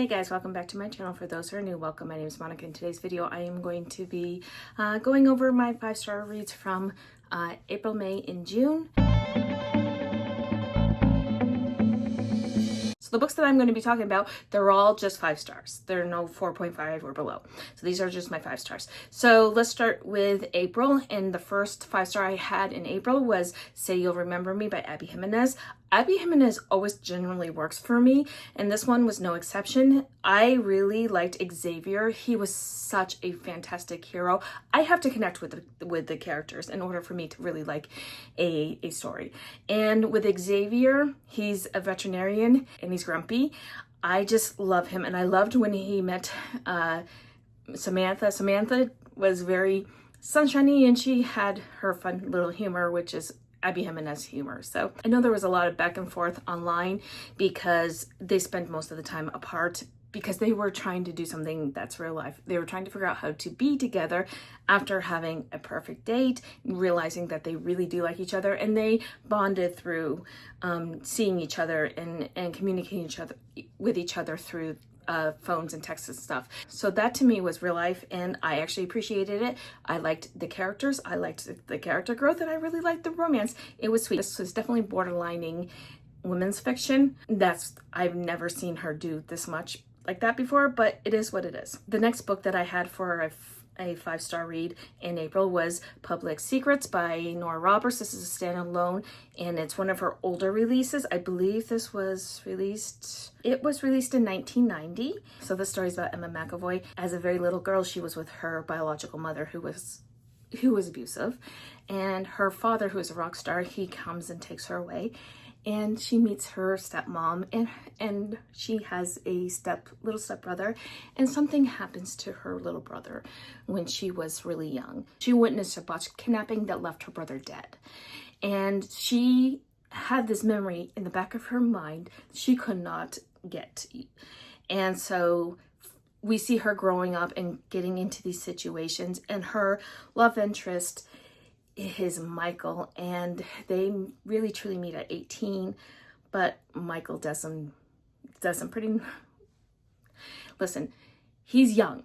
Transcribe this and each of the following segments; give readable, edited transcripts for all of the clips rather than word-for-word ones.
Hey guys, welcome back to my channel. For those who are new, welcome. My name is Monica. In today's video, I am going to be going over my 5-star reads from April, May, and June. So the books that I'm going to be talking about, they're all just 5 stars. There are no 4.5 or below. So these are just my 5 stars. So let's start with April. And the first 5-star I had in April was Say You'll Remember Me by Abby Jimenez. Abby Jimenez always generally works for me, and this one was no exception. I really liked Xavier. He was such a fantastic hero. I have to connect with the characters in order for me to really like a story. And with Xavier, he's a veterinarian and he's grumpy. I just love him, and I loved when he met Samantha. Samantha was very sunshiny and she had her fun little humor, which is Abby Jimenez humor. So I know there was a lot of back and forth online because they spent most of the time apart because they were trying to do something that's real life. They were trying to figure out how to be together after having a perfect date, realizing that they really do like each other, and they bonded through seeing each other and communicating with each other through phones and texts and stuff. So that to me was real life, and I actually appreciated it. I liked the characters, I liked the character growth, and I really liked the romance. It was sweet. This was definitely borderlining women's fiction. I've never seen her do this much like that before, but it is what it is. The next book that I had for a 5-star read in April was Public Secrets by Nora Roberts. This is a standalone, and it's one of her older releases. I believe this was released, it was released in 1990. So the story is about Emma McAvoy. As a very little girl, she was with her biological mother who was abusive, and her father, who is a rock star, he comes and takes her away. And she meets her stepmom, and she has a little stepbrother, and something happens to her little brother when she was really young. She witnessed a botched kidnapping that left her brother dead, and she had this memory in the back of her mind she could not get. And so we see her growing up and getting into these situations, and her love interest is Michael, and they really truly meet at 18, but Michael doesn't listen, he's young.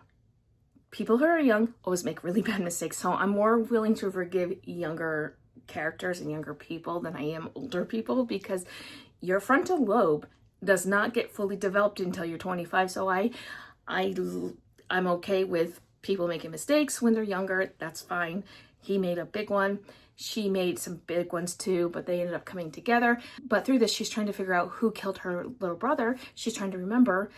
People who are young always make really bad mistakes, so I'm more willing to forgive younger characters and younger people than I am older people, because your frontal lobe does not get fully developed until you're 25. So I'm okay with people making mistakes when they're younger. That's fine. He made a big one. She made some big ones too, but they ended up coming together. But through this, she's trying to figure out who killed her little brother. She's trying to remember,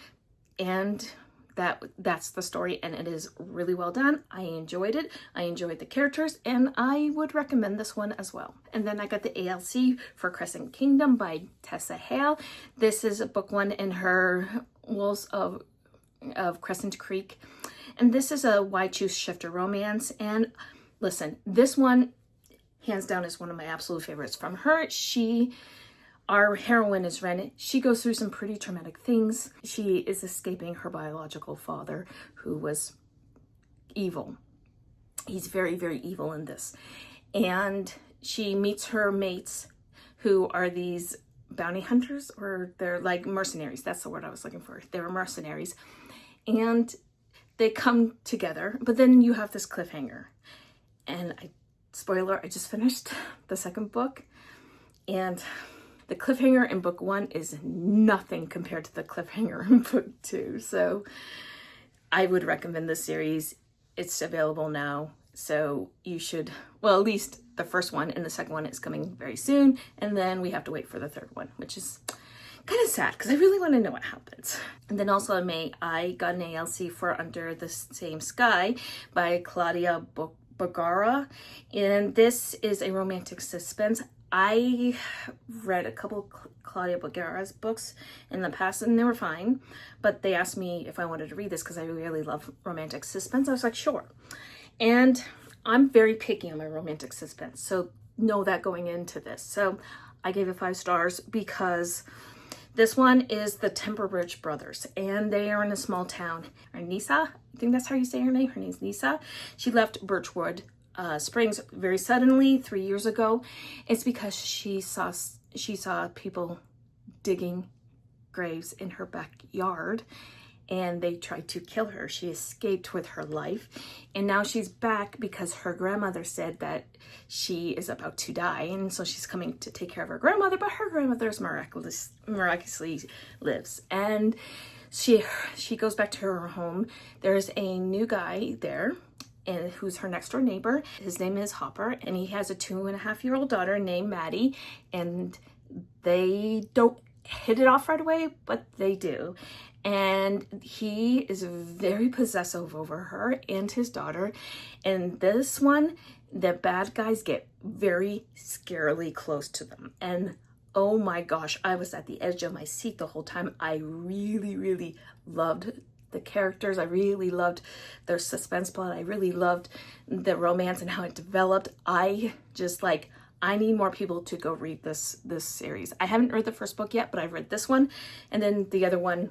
and that's the story, and it is really well done. I enjoyed it. I enjoyed the characters, and I would recommend this one as well. And then I got the ALC for Crescent Kingdom by Tessa Hale. This is book 1 in her Wolves of Crescent Creek, and this is a Why Choose Shifter romance. And listen, this one, hands down, is one of my absolute favorites from her. Our heroine is Ren. She goes through some pretty traumatic things. She is escaping her biological father, who was evil. He's very, very evil in this. And she meets her mates, who are these bounty hunters, or they're like mercenaries. That's the word I was looking for. They're mercenaries. And they come together, but then you have this cliffhanger. And spoiler, I just finished the second book, and the cliffhanger in book 1 is nothing compared to the cliffhanger in book 2. So I would recommend this series. It's available now, so you should, well, at least the first one, and the second one is coming very soon, and then we have to wait for the third one, which is kind of sad because I really want to know what happens. And then also in May, I got an ALC for Under the Same Sky by Claudia Bagara, and this is a romantic suspense. I read a couple Claudia Bagara's books in the past, and they were fine, but they asked me if I wanted to read this because I really love romantic suspense. I was like, sure. And I'm very picky on my romantic suspense, so know that going into this. So I gave it 5 stars because this one is the Temperbridge brothers, and they are in a small town. Nisa, I think that's how you say her name. Her name's Nisa. She left Birchwood Springs very suddenly 3 years ago. It's because she saw people digging graves in her backyard, and they tried to kill her. She escaped with her life, and now she's back because her grandmother said that she is about to die, and so she's coming to take care of her grandmother, but her grandmother's miraculously lives. And she goes back to her home. There's a new guy there, and who's her next door neighbor. His name is Hopper, and he has a 2.5-year-old daughter named Maddie, and they don't hit it off right away, but they do. And he is very possessive over her and his daughter. And this one, the bad guys get very scarily close to them. And oh my gosh, I was at the edge of my seat the whole time. I really loved the characters. I really loved their suspense plot. I really loved the romance and how it developed. I need more people to go read this series. I haven't read the first book yet, but I've read this one, and then the other one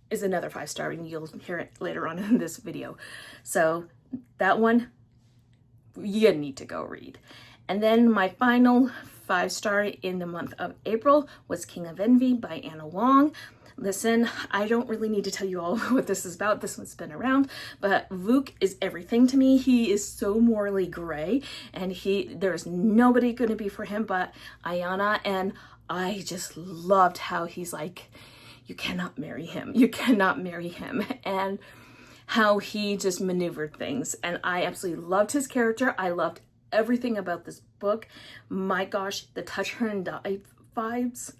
is another 5-star, and you'll hear it later on in this video. So that one you need to go read. And then my final 5-star in the month of April was King of Envy by Anna Wong. Listen, I don't really need to tell you all what this is about. This one's been around, but Vuk is everything to me. He is so morally gray, and there's nobody going to be for him but Ayana, and I just loved how he's like, you cannot marry him. You cannot marry him. And how he just maneuvered things. And I absolutely loved his character. I loved everything about this book. My gosh, the touch her and die vibes.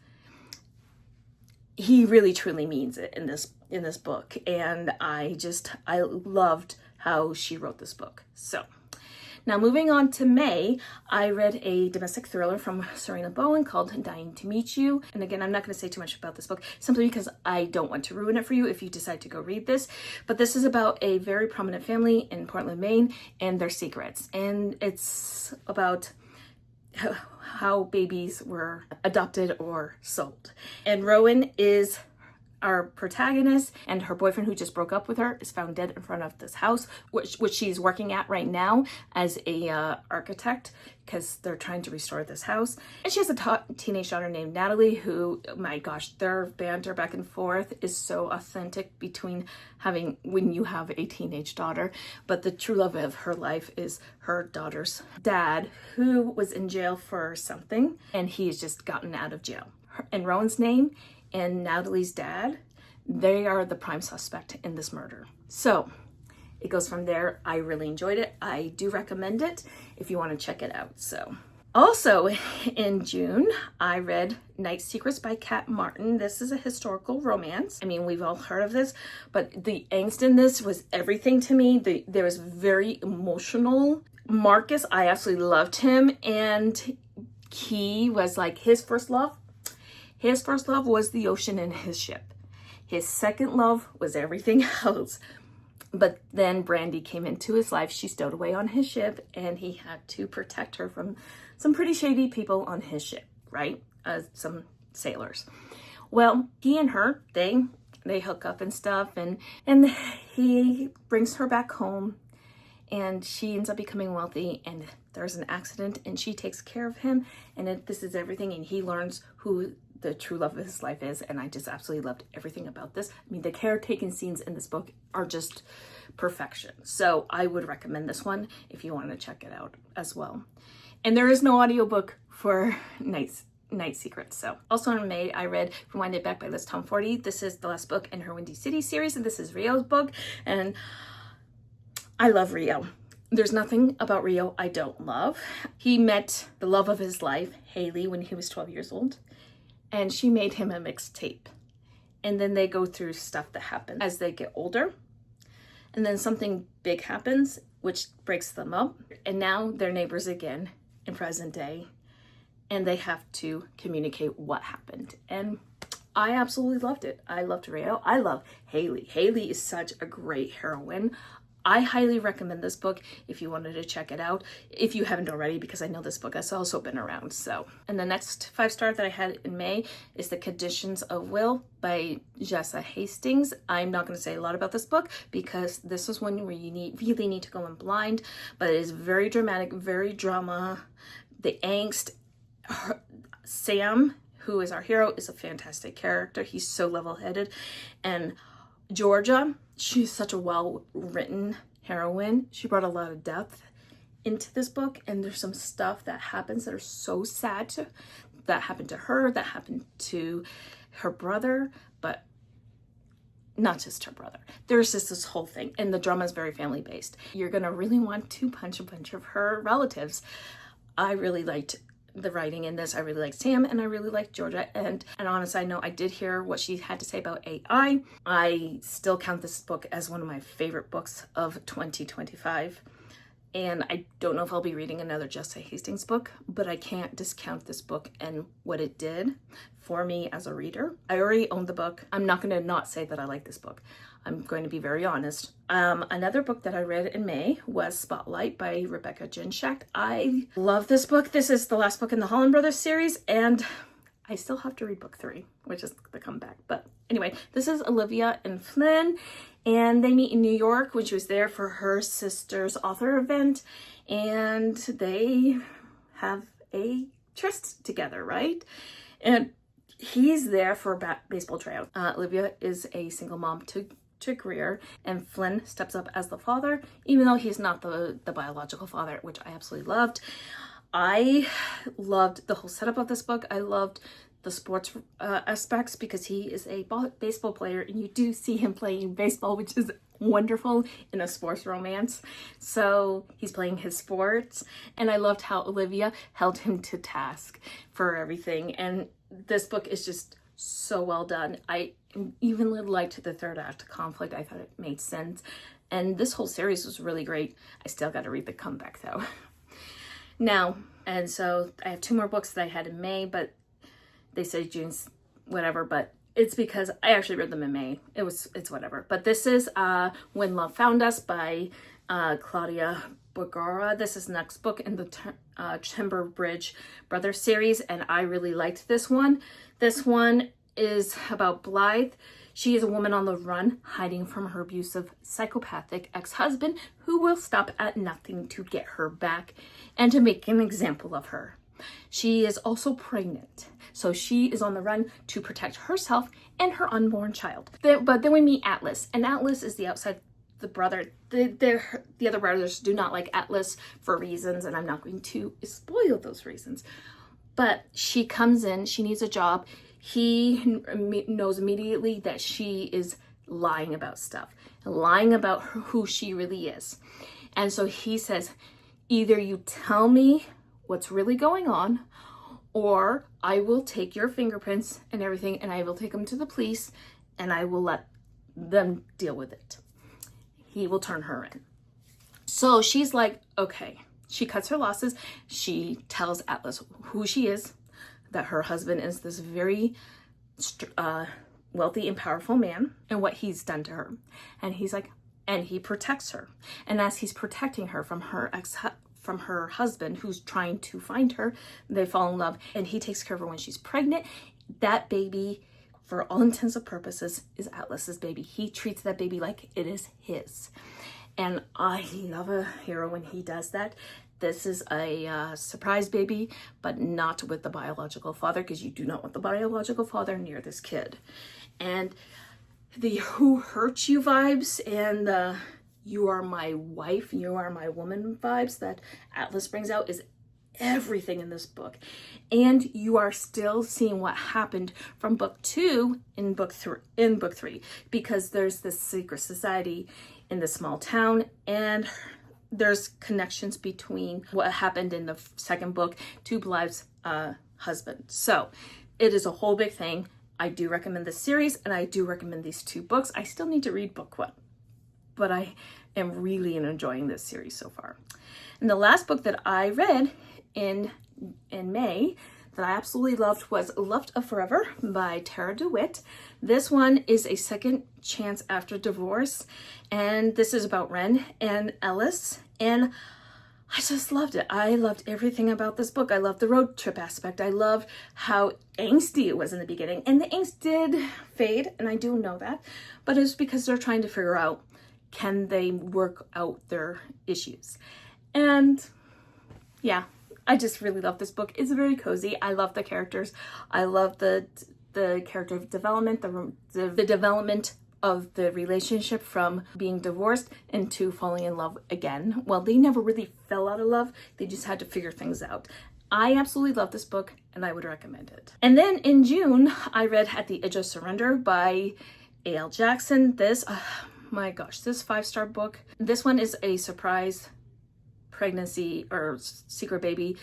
He really truly means it in this book. And I loved how she wrote this book. So now moving on to May, I read a domestic thriller from Serena Bowen called Dying to Meet You. And again, I'm not going to say too much about this book simply because I don't want to ruin it for you if you decide to go read this. But this is about a very prominent family in Portland, Maine, and their secrets. And it's about how babies were adopted or sold. And Rowan is our protagonist, and her boyfriend, who just broke up with her, is found dead in front of this house, which she's working at right now as a architect, because they're trying to restore this house. And she has a teenage daughter named Natalie, who, oh my gosh, their banter back and forth is so authentic when you have a teenage daughter. But the true love of her life is her daughter's dad, who was in jail for something, and he's just gotten out of jail. And Rowan's name and Natalie's dad, they are the prime suspect in this murder. So it goes from there. I really enjoyed it. I do recommend it if you want to check it out. So also in June, I read Night Secrets by Kat Martin. This is a historical romance. I mean, we've all heard of this, but the angst in this was everything to me. There was very emotional. Marcus, I absolutely loved him, and he was like his first love. His first love was the ocean and his ship. His second love was everything else. But then Brandy came into his life. She stowed away on his ship, and he had to protect her from some pretty shady people on his ship, right? Some sailors. Well, he and her, they hook up and stuff, and he brings her back home, and she ends up becoming wealthy, and there's an accident, and she takes care of him, and this is everything, and he learns who the true love of his life is, and I just absolutely loved everything about this. I mean, the caretaking scenes in this book are just perfection. So I would recommend this one if you want to check it out as well. And there is no audiobook for Night Secrets. So also in May, I read Rewind It Back by Liz Tomforty. This is the last book in her Windy City series, and this is Rio's book, and I love Rio. There's nothing about Rio I don't love. He met the love of his life, Haley, when he was 12 years old. And she made him a mixtape. And then they go through stuff that happens as they get older. And then something big happens, which breaks them up. And now they're neighbors again in present day. And they have to communicate what happened. And I absolutely loved it. I loved Rio. I love Haley. Haley is such a great heroine. I highly recommend this book if you wanted to check it out, if you haven't already, because I know this book has also been around. So, and the next 5-star that I had in May is The Conditions of Will by Jessa Hastings. I'm not going to say a lot about this book because this is one where you really need to go in blind, but it is very dramatic, very drama. The angst. Sam, who is our hero, is a fantastic character. He's so level-headed, and Georgia, she's such a well-written heroine. She brought a lot of depth into this book, and there's some stuff that happens that are so sad that happened to her, that happened to her brother, but not just her brother. There's just this whole thing, and the drama is very family based. You're gonna really want to punch a bunch of her relatives. I really liked the writing in this. I really liked Sam, and I really liked Georgia. And on a side note, I did hear what she had to say about AI. I still count this book as one of my favorite books of 2025. And I don't know if I'll be reading another Jessa Hastings book, but I can't discount this book and what it did for me as a reader. I already owned the book. I'm not going to not say that I like this book. I'm going to be very honest. Another book that I read in May was Spotlight by Rebecca Jinshak. I love this book. This is the last book in the Holland Brothers series, and I still have to read book 3, which is the comeback. But anyway, this is Olivia and Flynn, and they meet in New York when she was there for her sister's author event, and they have a tryst together, right? And he's there for a baseball tryout. Olivia is a single mom to Greer, and Flynn steps up as the father, even though he's not the biological father, which I absolutely loved. I loved the whole setup of this book. I loved the sports aspects because he is a baseball player, and you do see him playing baseball, which is wonderful in a sports romance. So he's playing his sports, and I loved how Olivia held him to task for everything. And this book is just so well done. I even liked the third act conflict. I thought it made sense, and this whole series was really great. I still got to read the comeback though. Now, and so I have 2 more books that I had in May, but they say June's whatever, but it's because I actually read them in May. It's whatever. But this is When Love Found Us by Claudia Bergara. This is the next book in the Timber Bridge Brothers series, and I really liked this one. This one is about Blythe. She is a woman on the run, hiding from her abusive, psychopathic ex-husband who will stop at nothing to get her back and to make an example of her. She is also pregnant, so she is on the run to protect herself and her unborn child. But then we meet Atlas, and Atlas is the brother. The other brothers do not like Atlas for reasons, and I'm not going to spoil those reasons. But she comes in, she needs a job. He knows immediately that she is lying about stuff, lying about who she really is. And so he says, either you tell me what's really going on, or I will take your fingerprints and everything, and I will take them to the police, and I will let them deal with it. He will turn her in. So she's like, okay. She cuts her losses. She tells Atlas who she is, that her husband is this very wealthy and powerful man, and what he's done to her. And he's like, and he protects her. And as he's protecting her from her husband, who's trying to find her, they fall in love, and he takes care of her when she's pregnant. That baby, for all intents and purposes, is Atlas's baby. He treats that baby like it is his. And I love a hero when he does that. This is a surprise baby, but not with the biological father, because you do not want the biological father near this kid. And the who hurt you vibes and the you are my wife, you are my woman vibes that Atlas brings out is everything in this book. And you are still seeing what happened from book 2 in book 3, because there's this secret society in the small town, and there's connections between what happened in the second book to Blythe's husband. So it is a whole big thing. I do recommend this series, and I do recommend these 2 books. I still need to read book 1, but I am really enjoying this series so far. And the last book that I read in May that I absolutely loved was Left of Forever by Tara DeWitt. This one is a second chance after divorce, and this is about Ren and Ellis, and I just loved it. I loved everything about this book. I loved the road trip aspect. I loved how angsty it was in the beginning, and the angst did fade, and I do know that, but it's because they're trying to figure out, can they work out their issues? And yeah, I just really love this book. It's very cozy. I love the characters. I love the character development, the development of the relationship from being divorced into falling in love again. Well, they never really fell out of love. They just had to figure things out. I absolutely love this book and I would recommend it. And then in June, I read At the Edge of Surrender by A.L. Jackson. This, my gosh, this 5-star book. This one is a surprise pregnancy or secret baby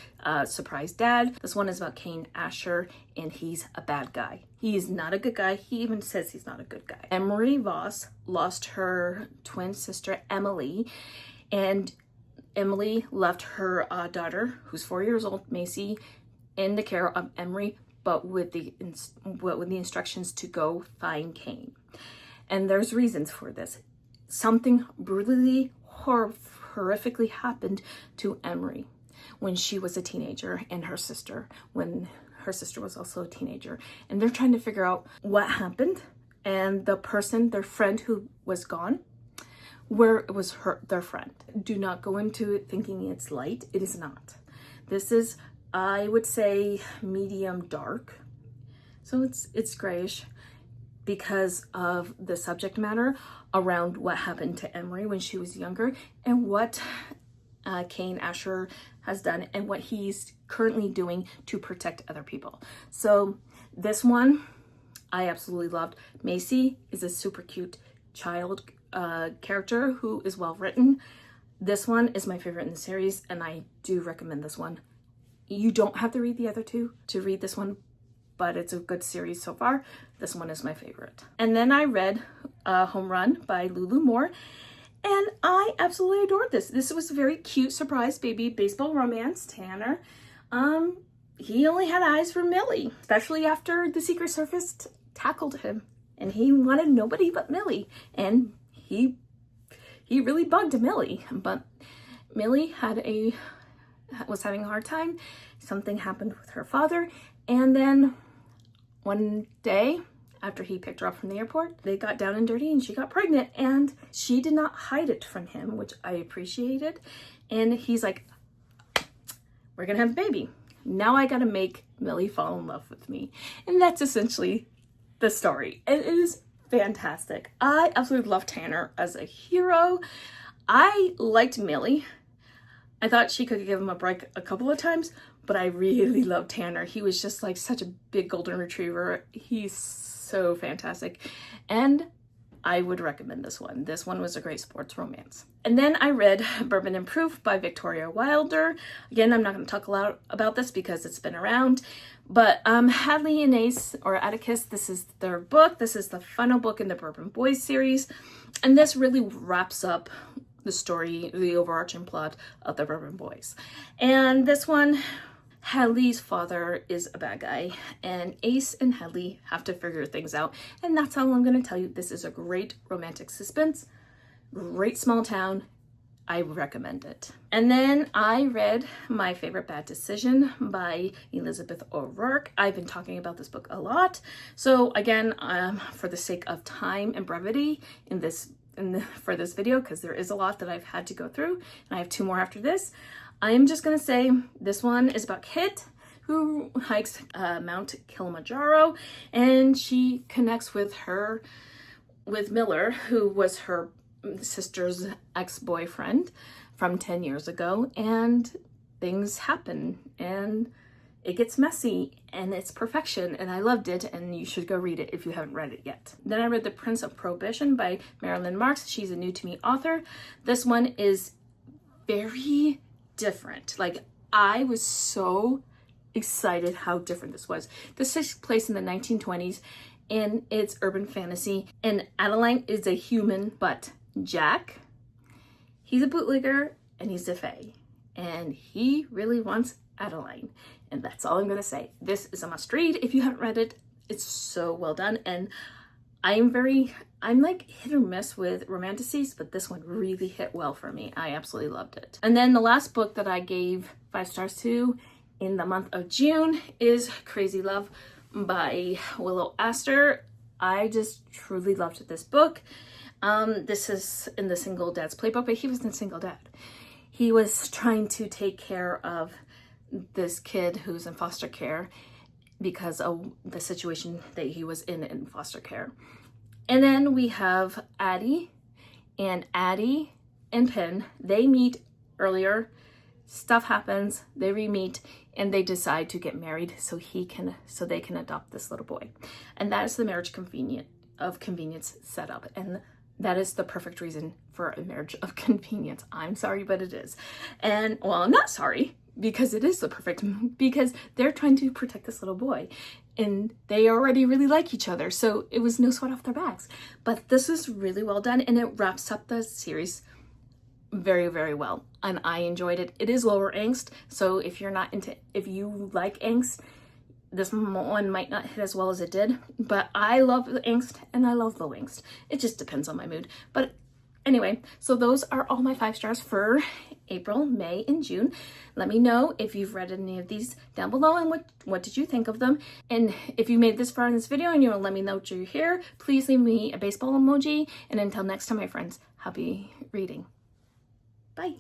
surprise dad. This one is about Kane Asher, and he's a bad guy. He's not a good guy. He even says he's not a good guy. Emery Voss lost her twin sister Emily, and Emily left her daughter, who's 4 years old, Macy, in the care of Emery, but with the instructions to go find Kane. And there's reasons for this. Something brutally horrifically happened to Emery when she was a teenager, and her sister when her sister was also a teenager, and they're trying to figure out what happened. And the person, their friend who was gone, where it was their friend. Do not go into it thinking it's light. It is not. This is, I would say, medium dark, so it's grayish because of the subject matter around what happened to Emery when she was younger, and what Kane Asher has done and what he's currently doing to protect other people. So this one I absolutely loved. Macy is a super cute child character who is well written. This one is my favorite in the series, and I do recommend this one. You don't have to read the other two to read this one, but it's a good series so far. This one is my favorite. And then I read Home Run by Lulu Moore, and I absolutely adored this. This was a very cute surprise baby baseball romance. Tanner, he only had eyes for Millie, especially after the Secret Service tackled him, and he wanted nobody but Millie, and he really bugged Millie. But Millie was having a hard time. Something happened with her father, and then one day after he picked her up from the airport, they got down and dirty and she got pregnant, and she did not hide it from him, which I appreciated. And he's like, we're gonna have a baby. Now I gotta make Millie fall in love with me. And that's essentially the story. It is fantastic. I absolutely love Tanner as a hero. I liked Millie. I thought she could give him a break a couple of times, but I really loved Tanner. He was just like such a big golden retriever. He's so fantastic. And I would recommend this one. This one was a great sports romance. And then I read Bourbon and Proof by Victoria Wilder. Again, I'm not going to talk a lot about this because it's been around. But Hadley and Ace, or Atticus, this is their book. This is the final book in the Bourbon Boys series. And this really wraps up the story, the overarching plot of the Bourbon Boys. And this one, Hadley's father is a bad guy, and Ace and Hadley have to figure things out. And that's all I'm going to tell you. This is a great romantic suspense, great small town. I recommend it. And then I read My Favorite Bad Decision by Elizabeth O'Rourke. I've been talking about this book a lot. So again, for the sake of time and brevity for this video, because there is a lot that I've had to go through, and I have 2 more after this, I am just going to say this one is about Kit, who hikes Mount Kilimanjaro, and she connects with Miller, who was her sister's ex-boyfriend from 10 years ago, and things happen, and it gets messy, and it's perfection, and I loved it, and you should go read it if you haven't read it yet. Then I read The Prince of Prohibition by Marilyn Marks. She's a new to me author. This one is very different. Like, I was so excited how different this was. This takes place in the 1920s, and it's urban fantasy, and Adeline is a human, but Jack, he's a bootlegger, and he's a fae, and he really wants Adeline. And that's all I'm going to say. This is a must read. If you haven't read it, it's so well done. And I'm like hit or miss with romanticies, but this one really hit well for me. I absolutely loved it. And then the last book that I gave 5 stars to in the month of June is Crazy Love by Willow Astor. I just truly loved this book. This is in the Single Dad's Playbook, but he wasn't a single dad. He was trying to take care of this kid who's in foster care because of the situation that he was in foster care. And then we have Addie and Penn. They meet earlier, stuff happens, they re-meet, and they decide to get married so they can adopt this little boy. And that is the marriage of convenience setup. And that is the perfect reason for a marriage of convenience. I'm sorry, but it is. And well, I'm not sorry, because it is the perfect, because they're trying to protect this little boy and they already really like each other. So it was no sweat off their backs. But this is really well done, and it wraps up the series very, very well. And I enjoyed it. It is lower angst. So if you like angst, this one might not hit as well as it did, but I love the angst and I love low angst. It just depends on my mood. But anyway, so those are all my 5 stars for April, May, and June. Let me know if you've read any of these down below and what did you think of them. And if you made this far in this video and you want to let me know what you're here, please leave me a baseball emoji. And until next time, my friends, happy reading. Bye.